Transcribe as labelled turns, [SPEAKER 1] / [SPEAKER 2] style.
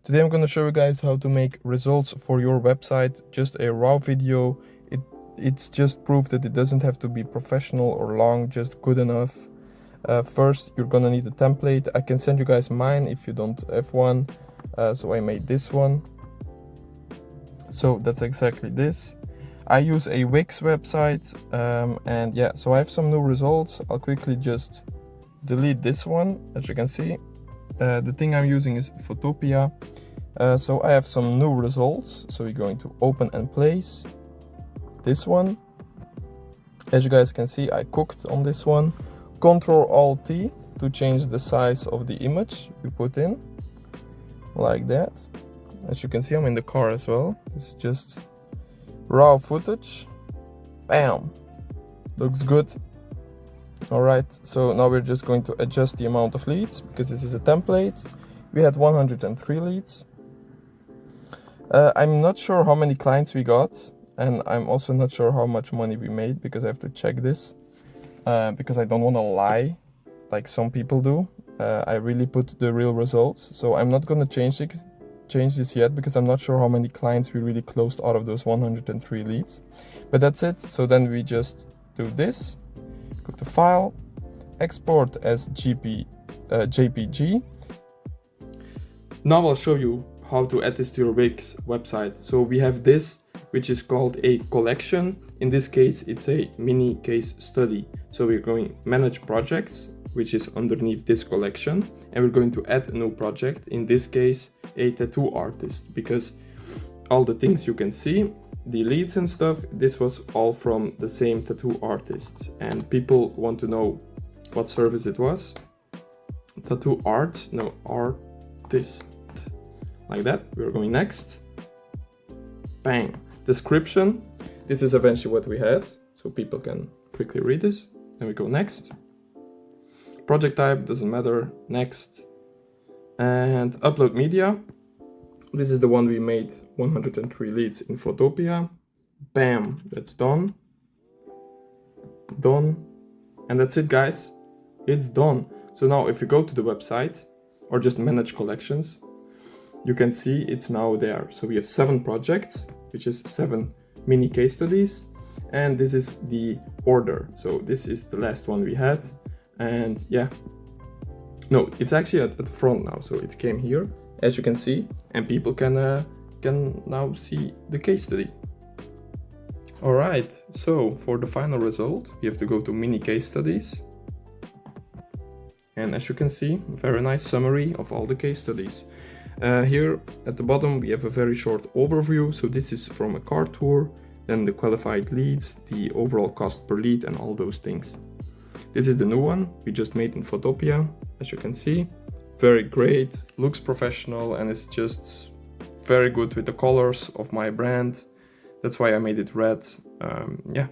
[SPEAKER 1] Today I'm going to show you guys how to make results for your website, just a raw video. It's just proof that it doesn't have to be professional or long, just good enough. First, you're going to need a template. I can send you guys mine if you don't have one. So I made this one. So that's exactly this. I use a Wix website, and yeah, so I have some new results. I'll quickly just delete this one, as you can see. The thing I'm using is Photopea. So I have some new results. So we're going to open and place this one. As you guys can see, I cooked on this one. Ctrl-Alt-T to change the size of the image we put in, like that. As you can see, I'm in the car as well. This is just raw footage. Bam! Looks good. Alright, so now we're just going to adjust the amount of leads, because this is a template. We had 103 leads. I'm not sure how many clients we got, and I'm also not sure how much money we made, because I have to check this. Because I don't want to lie, like some people do. I really put the real results, so I'm not going to change this yet, because I'm not sure how many clients we really closed out of those 103 leads. But that's it. So then we just do this. Go to File, Export as JPG. Now I'll show you how to add this to your Wix website. So we have this, which is called a collection. In this case, it's a mini case study. So we're going to manage projects, which is underneath this collection. And we're going to add a new project, in this case, a tattoo artist, because all the things you can see, the leads and stuff, this was all from the same tattoo artist. And people want to know what service it was. Tattoo art, no, artist. Like that. We're going next. Bang. Description. This is eventually what we had, so people can quickly read this. Then we go next. Project type, doesn't matter. Next. And upload media. This is the one we made 103 leads in Photopea. Bam, that's done. Done. And that's it, guys. It's done. So now if you go to the website or just manage collections, you can see it's now there. So we have 7 projects, which is 7 mini case studies. And this is the order. So this is the last one we had. And yeah, no, it's actually at the front now. So it came here, as you can see, and people can now see the case study. All right, so for the final result, you have to go to mini case studies. And as you can see, a very nice summary of all the case studies. Here at the bottom, we have a very short overview. So this is from a car tour, then the qualified leads, the overall cost per lead, and all those things. This is the new one we just made in Photopea, as you can see. Very great, looks professional, and it's just very good with the colors of my brand. That's why I made it red. Yeah,